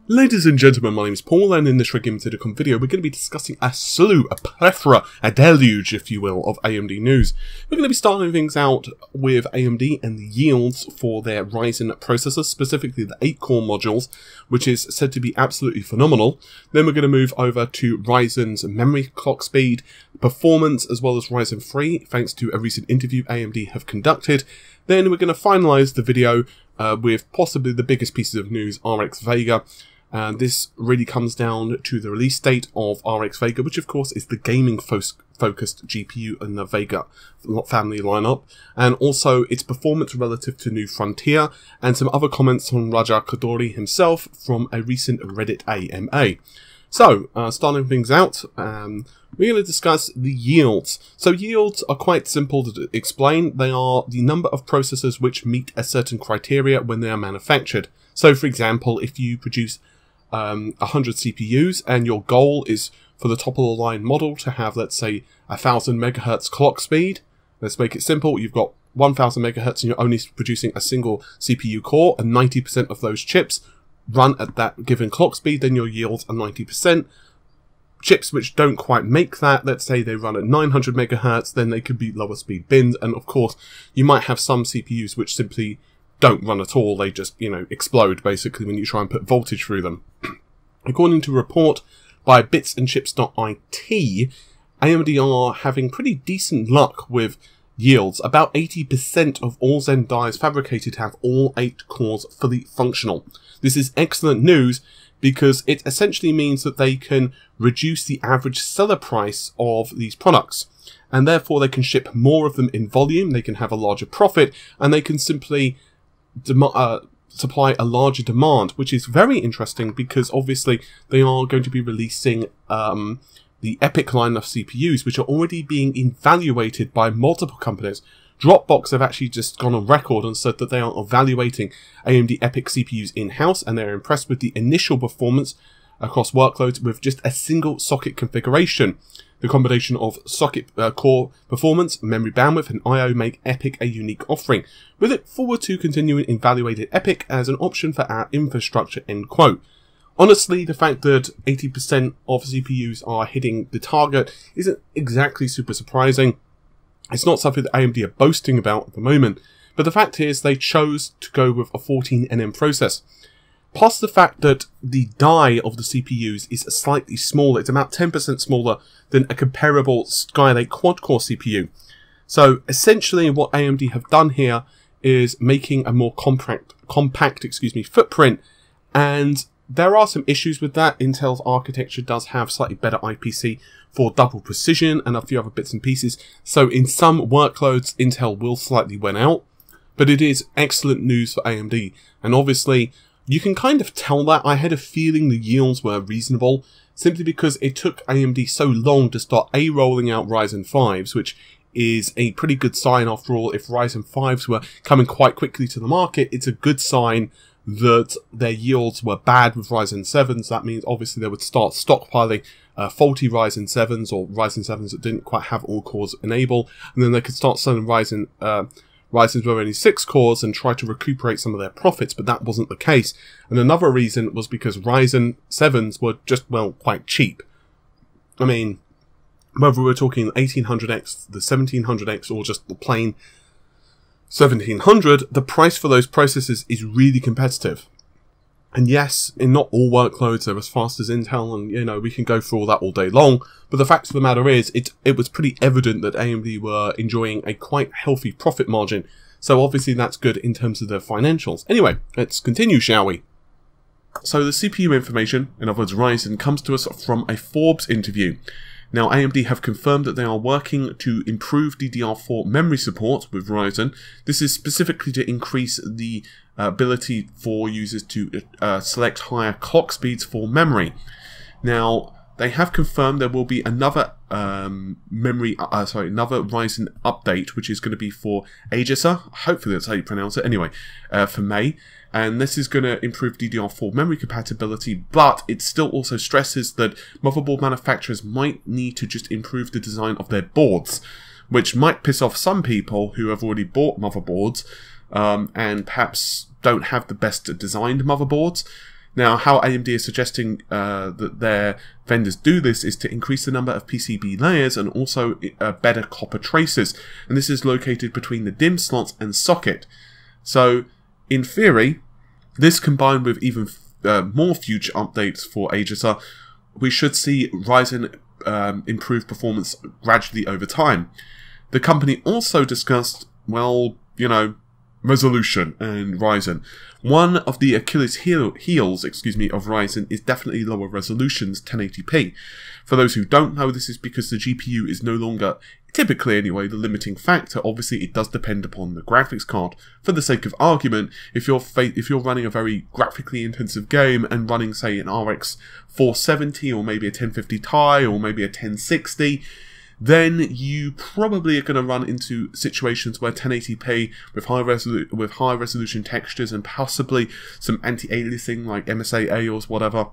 Ladies and gentlemen, my name is Paul, and in this Red Game Telecom video, we're going to be discussing a slew, a plethora, a deluge, if you will, of AMD news. We're going to be starting things out with AMD and the yields for their Ryzen processors, specifically the 8-core modules, which is said to be absolutely phenomenal. Then we're going to move over to Ryzen's memory clock speed, performance, as well as Ryzen 3, thanks to a recent interview AMD have conducted. Then we're going to finalise the video with possibly the biggest pieces of news, RX Vega. And this really comes down to the release date of RX Vega, which of course is the gaming focused GPU in the Vega family lineup, and also its performance relative to New Frontier, and some other comments from Raja Koduri himself from a recent Reddit AMA. So, starting things out, we're going to discuss the yields. So yields are quite simple to explain. They are the number of processors which meet a certain criteria when they are manufactured. So for example, if you produce 100 CPUs and your goal is for the top of the line model to have, let's say, 1000 megahertz clock speed, let's make it simple. You've got 1000 megahertz and you're only producing a single CPU core, and 90% of those chips run at that given clock speed, then your yields are 90%. Chips which don't quite make that, let's say they run at 900 megahertz, then they could be lower speed bins, and of course you might have some CPUs which simply don't run at all. They just, explode basically when you try and put voltage through them. According to a report by bitsandchips.it, AMD are having pretty decent luck with yields. About 80% of all Zen dies fabricated have all 8 cores fully functional. This is excellent news because it essentially means that they can reduce the average seller price of these products, and therefore they can ship more of them in volume, they can have a larger profit, and they can simply supply a larger demand, which is very interesting because obviously they are going to be releasing the EPIC line of CPUs, which are already being evaluated by multiple companies. Dropbox have actually just gone on record and said that they are evaluating AMD EPIC CPUs in-house, and they're impressed with the initial performance across workloads with just a single socket configuration. The combination of socket core performance, memory bandwidth, and I/O make EPIC a unique offering. We look forward to continuing evaluating EPIC as an option for our infrastructure, end quote. Honestly, the fact that 80% of CPUs are hitting the target isn't exactly super surprising. It's not something that AMD are boasting about at the moment, but the fact is they chose to go with a 14nm process. Plus the fact that the die of the CPUs is slightly smaller. It's about 10% smaller than a comparable Skylake quad-core CPU. So essentially what AMD have done here is making a more compact footprint, and there are some issues with that. Intel's architecture does have slightly better IPC for double precision and a few other bits and pieces. So in some workloads, Intel will slightly win out, but it is excellent news for AMD. And obviously, you can kind of tell that. I had a feeling the yields were reasonable, simply because it took AMD so long to start rolling out Ryzen 5s, which is a pretty good sign after all. If Ryzen 5s were coming quite quickly to the market, it's a good sign that their yields were bad with Ryzen 7s. That means obviously they would start stockpiling faulty Ryzen 7s, or Ryzen 7s that didn't quite have all cores enabled, and then they could start selling Ryzen's were only 6 cores and try to recuperate some of their profits, but that wasn't the case. And another reason was because Ryzen 7s were just, well, quite cheap. I mean, whether we're talking 1800X, the 1700X, or just the plain 1700, the price for those processors is really competitive. And yes, in not all workloads they're as fast as Intel, and we can go through all that all day long, but the fact of the matter is, it was pretty evident that AMD were enjoying a quite healthy profit margin, so obviously that's good in terms of their financials. Anyway, let's continue, shall we? So the CPU information, in other words Ryzen, comes to us from a Forbes interview. Now, AMD have confirmed that they are working to improve DDR4 memory support with Ryzen. This is specifically to increase the ability for users to select higher clock speeds for memory. Now, they have confirmed there will be another another Ryzen update, which is going to be for Aegisa. Hopefully that's how you pronounce it. Anyway, for May. And this is going to improve DDR4 memory compatibility, but it still also stresses that motherboard manufacturers might need to just improve the design of their boards, which might piss off some people who have already bought motherboards and perhaps don't have the best designed motherboards. Now, how AMD is suggesting that their vendors do this is to increase the number of PCB layers and also better copper traces. And this is located between the DIMM slots and socket. So, in theory, this combined with even more future updates for Aegis, we should see Ryzen improve performance gradually over time. The company also discussed, well, you know, resolution and Ryzen. One of the Achilles heels, of Ryzen is definitely lower resolutions, 1080p. For those who don't know, this is because the GPU is no longer, typically anyway, the limiting factor. Obviously, it does depend upon the graphics card. For the sake of argument, if you're running a very graphically intensive game and running, say, an RX 470 or maybe a 1050 Ti or maybe a 1060, then you probably are going to run into situations where 1080p with high resolution textures and possibly some anti-aliasing like MSA or whatever,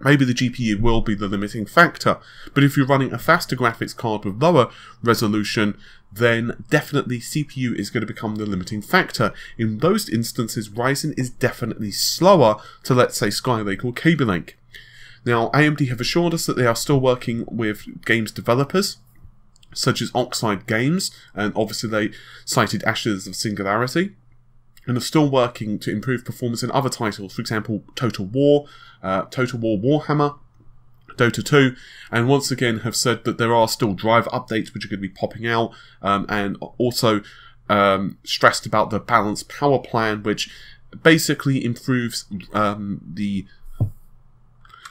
maybe the GPU will be the limiting factor. But if you're running a faster graphics card with lower resolution, then definitely CPU is going to become the limiting factor. In those instances, Ryzen is definitely slower to, let's say, Skylake or Kaby Lake. Now, AMD have assured us that they are still working with games developers, such as Oxide Games, and obviously they cited Ashes of Singularity, and are still working to improve performance in other titles, for example, Total War Warhammer, Dota 2, and once again have said that there are still driver updates which are going to be popping out, and also stressed about the balanced power plan, which basically improves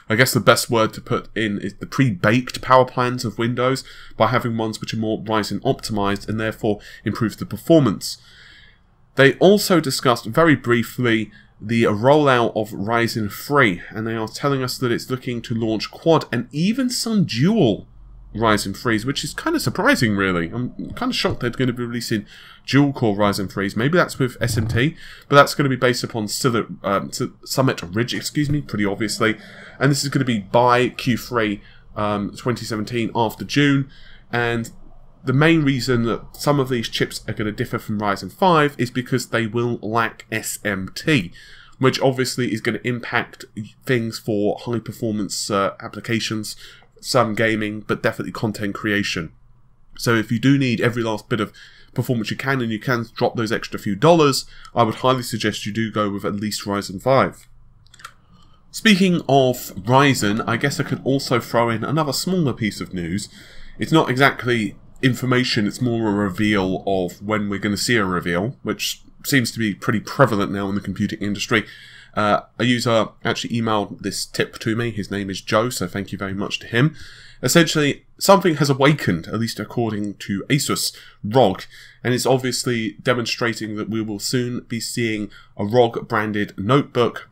I guess the best word to put in is the pre-baked power plans of Windows by having ones which are more Ryzen optimized and therefore improves the performance. They also discussed very briefly the rollout of Ryzen 3, and they are telling us that it's looking to launch quad and even some dual Ryzen 3s, which is kind of surprising, really. I'm kind of shocked they're going to be releasing dual-core Ryzen 3s. Maybe that's with SMT, but that's going to be based upon Summit Ridge, pretty obviously. And this is going to be by Q3 2017 after June. And the main reason that some of these chips are going to differ from Ryzen 5 is because they will lack SMT, which obviously is going to impact things for high-performance applications, some gaming, but definitely content creation. So if you do need every last bit of performance you can, and you can drop those extra few dollars, I would highly suggest you do go with at least Ryzen 5. Speaking of Ryzen, I guess I could also throw in another smaller piece of news. It's not exactly information, it's more a reveal of when we're going to see a reveal, which seems to be pretty prevalent now in the computing industry. A user actually emailed this tip to me. His name is Joe, so thank you very much to him. Essentially, something has awakened, at least according to Asus ROG, and it's obviously demonstrating that we will soon be seeing a ROG branded notebook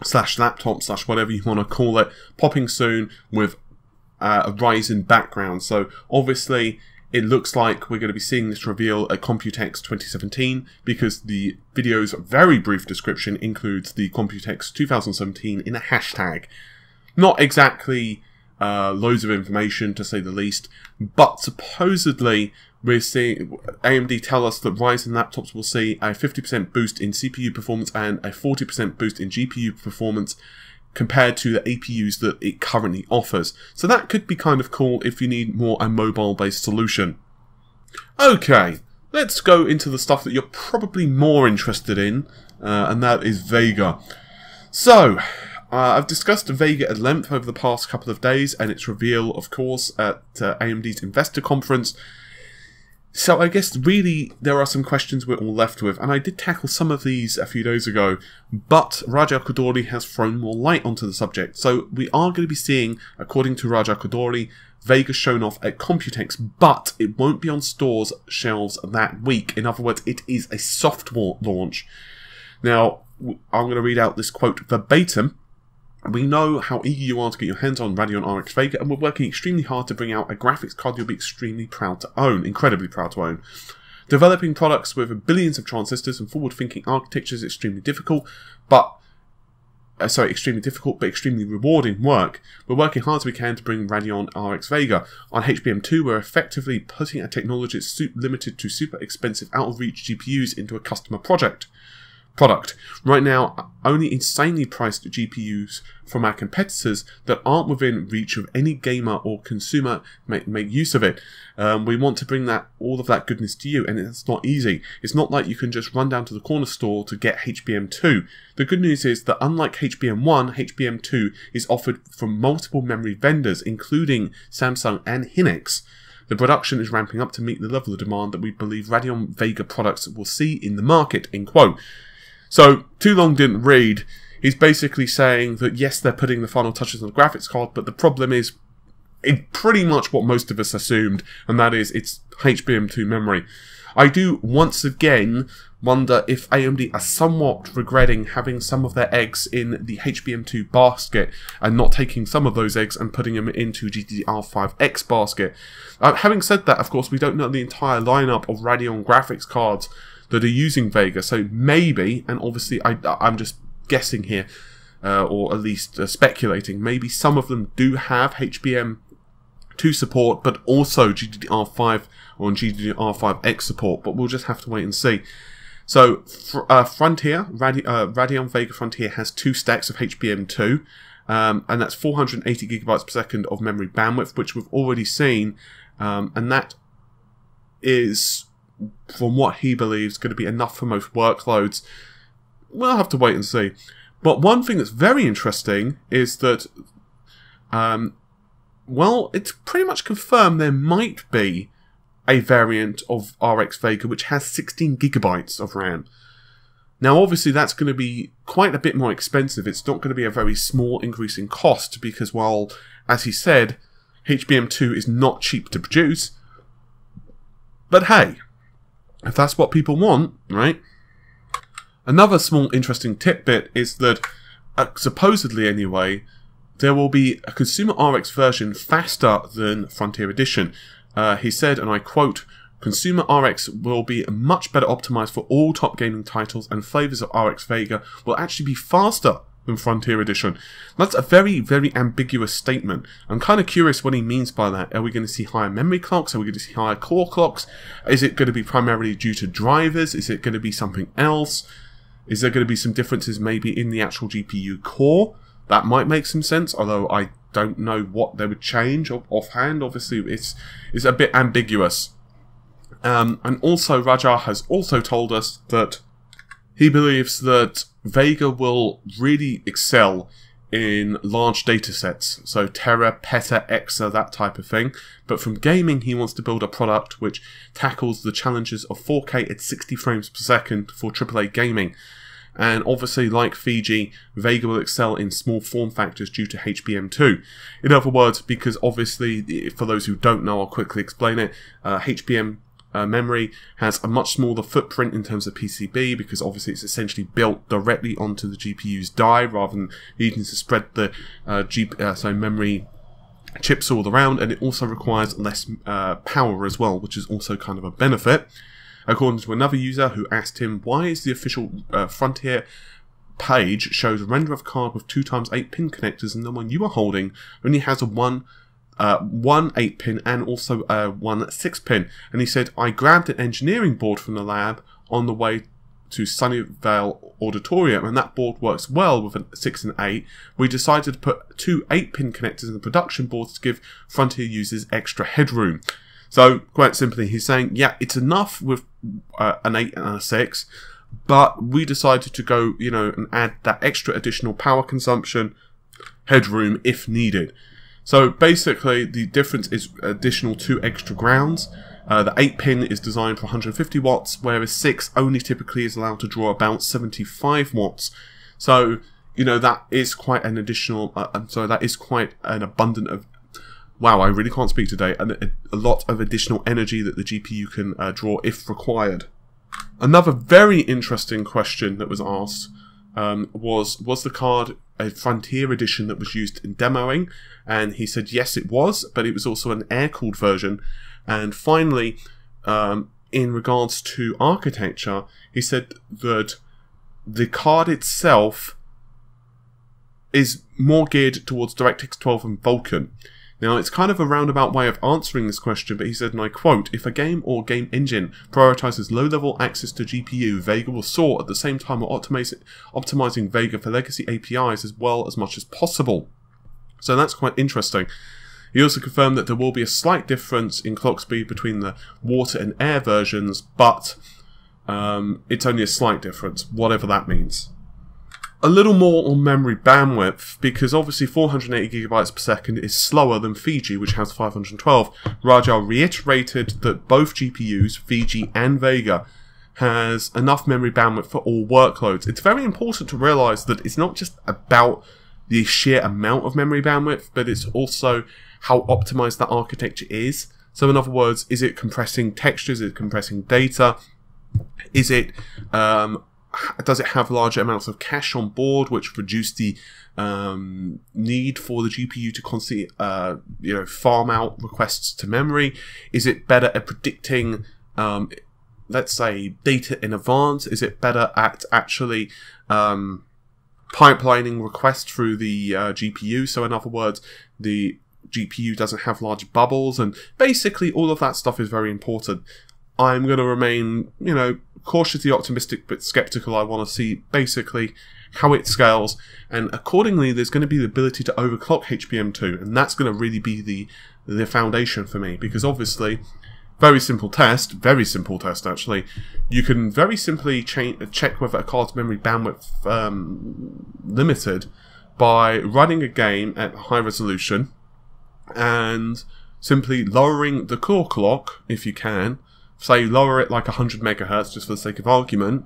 slash laptop slash whatever you want to call it popping soon with a Ryzen background. So obviously it looks like we're going to be seeing this reveal at Computex 2017 because the video's very brief description includes the Computex 2017 in a hashtag. Not exactly loads of information, to say the least, but supposedly we're seeing AMD tell us that Ryzen laptops will see a 50% boost in CPU performance and a 40% boost in GPU performance compared to the APUs that it currently offers. So that could be kind of cool if you need more a mobile-based solution. Okay, let's go into the stuff that you're probably more interested in, and that is Vega. So, I've discussed Vega at length over the past couple of days, and its reveal, of course, at AMD's investor conference. So I guess really there are some questions we're all left with, and I did tackle some of these a few days ago, but Raja Koduri has thrown more light onto the subject. So we are going to be seeing, according to Raja Koduri, Vega shown off at Computex, but it won't be on stores' shelves that week. In other words, it is a soft launch. Now, I'm going to read out this quote verbatim. We know how eager you are to get your hands on Radeon RX Vega, and we're working extremely hard to bring out a graphics card you'll be extremely proud to own, incredibly proud to own. Developing products with billions of transistors and forward-thinking architectures is extremely difficult, but extremely rewarding work. We're working hard as we can to bring Radeon RX Vega. On HBM2, we're effectively putting a technology that's limited to super expensive out-of-reach GPUs into a customer project. product. Right now, only insanely priced GPUs from our competitors that aren't within reach of any gamer or consumer make use of it. We want to bring all of that goodness to you, and it's not easy. It's not like you can just run down to the corner store to get HBM2. The good news is that unlike HBM1, HBM2 is offered from multiple memory vendors, including Samsung and Hynix. The production is ramping up to meet the level of demand that we believe Radeon Vega products will see in the market, end quote. So, too long didn't read. He's basically saying that yes, they're putting the final touches on the graphics card, but the problem is it's pretty much what most of us assumed, and that is it's HBM2 memory. I do once again wonder if AMD are somewhat regretting having some of their eggs in the HBM2 basket and not taking some of those eggs and putting them into GDDR5X basket. Having said that, of course, we don't know the entire lineup of Radeon graphics cards that are using Vega, so maybe, and obviously I'm just guessing here, or at least speculating, maybe some of them do have HBM2 support, but also GDDR5 or GDDR5X support, but we'll just have to wait and see. So, Radeon Vega Frontier has 2 stacks of HBM2, and that's 480 gigabytes per second of memory bandwidth, which we've already seen, and that is, from what he believes, going to be enough for most workloads. We'll have to wait and see. But one thing that's very interesting is that, well, it's pretty much confirmed there might be a variant of RX Vega which has 16 gigabytes of RAM. Now, obviously, that's going to be quite a bit more expensive. It's not going to be a very small increase in cost because, while, as he said, HBM2 is not cheap to produce. But hey, if that's what people want, right? Another small interesting tidbit is that, supposedly anyway, there will be a consumer RX version faster than Frontier Edition. He said, and I quote, "Consumer RX will be much better optimized for all top gaming titles, and flavors of RX Vega will actually be faster than Frontier Edition." That's a very, very ambiguous statement. I'm kind of curious what he means by that. Are we going to see higher memory clocks? Are we going to see higher core clocks? Is it going to be primarily due to drivers? Is it going to be something else? Is there going to be some differences maybe in the actual GPU core? That might make some sense, although I don't know what they would change offhand. Obviously, it's a bit ambiguous. And also, Raja has also told us that he believes that Vega will really excel in large datasets, so tera, peta, exa, that type of thing. But from gaming, he wants to build a product which tackles the challenges of 4K at 60 frames per second for AAA gaming. And obviously, like Fiji, Vega will excel in small form factors due to HBM2. In other words, because obviously, for those who don't know, I'll quickly explain it, HBM memory has a much smaller footprint in terms of PCB, because obviously it's essentially built directly onto the GPU's die rather than needing to spread the memory chips all around, and it also requires less power as well, which is also kind of a benefit. According to another user who asked him, why is the official Frontier page shows a render of card with 2x8 pin connectors, and the one you are holding only has one 8-pin and also one 6-pin. And he said, I grabbed an engineering board from the lab on the way to Sunnyvale Auditorium, and that board works well with a 6 and 8. We decided to put 2 8-pin connectors in the production board to give Frontier users extra headroom. So, quite simply, he's saying, yeah, it's enough with an 8 and a 6, but we decided to go, and add that extra additional power consumption headroom if needed. So basically, the difference is additional 2 extra grounds. The 8-pin is designed for 150 watts, whereas 6 only typically is allowed to draw about 75 watts. So, that is quite an additional, that is quite an abundant of, wow, I really can't speak today, a lot of additional energy that the GPU can draw if required. Another very interesting question that was asked was the card a Frontier edition that was used in demoing? And he said yes, it was, but it was also an air-cooled version. And finally, in regards to architecture, he said that the card itself is more geared towards DirectX 12 and Vulkan. Now, it's kind of a roundabout way of answering this question, but he said, and I quote, "If a game or game engine prioritizes low-level access to GPU, Vega will soar at the same time while optimizing Vega for legacy APIs as well as much as possible." So that's quite interesting. He also confirmed that there will be a slight difference in clock speed between the water and air versions, but it's only a slight difference, whatever that means. A little more on memory bandwidth, because obviously 480 GB per second is slower than Fiji, which has 512. Raja reiterated that both GPUs, Fiji and Vega, has enough memory bandwidth for all workloads. It's very important to realise that it's not just about the sheer amount of memory bandwidth, but it's also how optimized that architecture is. So in other words, is it compressing textures, is it compressing data, is it does it have larger amounts of cache on board, which reduce the need for the GPU to constantly farm out requests to memory? Is it better at predicting let's say data in advance? Is it better at actually pipelining requests through the GPU? So in other words, the GPU doesn't have large bubbles, and basically all of that stuff is very important. I'm going to remain, cautiously optimistic but skeptical. I want to see basically how it scales, and accordingly there's going to be the ability to overclock HBM2, and that's going to really be the foundation for me, because obviously, very simple test actually, you can very simply check whether a card's memory bandwidth limited by running a game at high resolution and simply lowering the core clock, if you can, say lower it like 100 megahertz just for the sake of argument,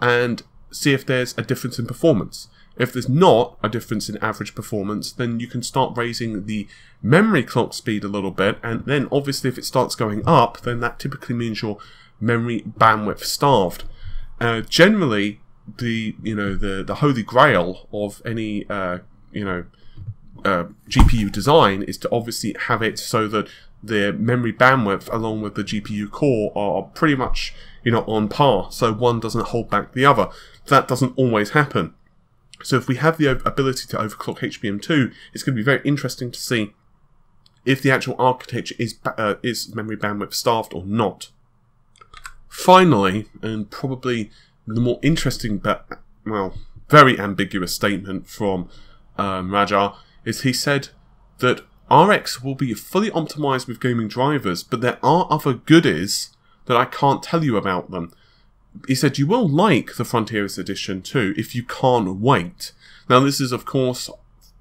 and see if there's a difference in performance. If there's not a difference in average performance, then you can start raising the memory clock speed a little bit, and then obviously if it starts going up, then that typically means your memory bandwidth starved. Generally, the holy grail of any GPU design is to obviously have it so that the memory bandwidth along with the GPU core are pretty much on par, so one doesn't hold back the other. That doesn't always happen. So if we have the ability to overclock HBM2, it's going to be very interesting to see if the actual architecture is memory bandwidth starved or not. Finally, and probably the more interesting but, well, very ambiguous statement from Raja, is he said that RX will be fully optimized with gaming drivers, but there are other goodies that I can't tell you about them. He said you will like the Frontiers Edition too, if you can't wait. Now this is of course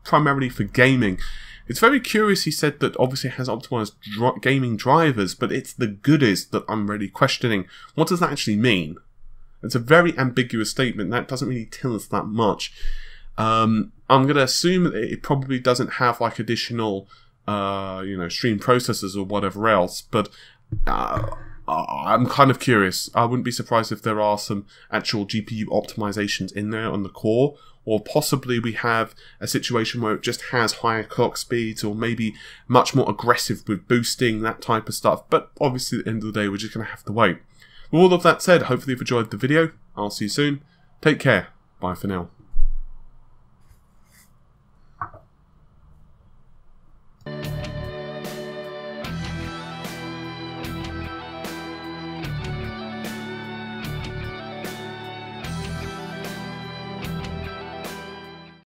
primarily for gaming. It's very curious, he said, that obviously it has optimized gaming drivers, but it's the goodies that I'm really questioning. What does that actually mean? It's a very ambiguous statement. That doesn't really tell us that much. I'm going to assume that it probably doesn't have like additional, stream processors or whatever else, but I'm kind of curious. I wouldn't be surprised if there are some actual GPU optimizations in there on the core, or possibly we have a situation where it just has higher clock speeds, or maybe much more aggressive with boosting, that type of stuff. But obviously at the end of the day, we're just going to have to wait. With all of that said, hopefully you've enjoyed the video. I'll see you soon. Take care. Bye for now.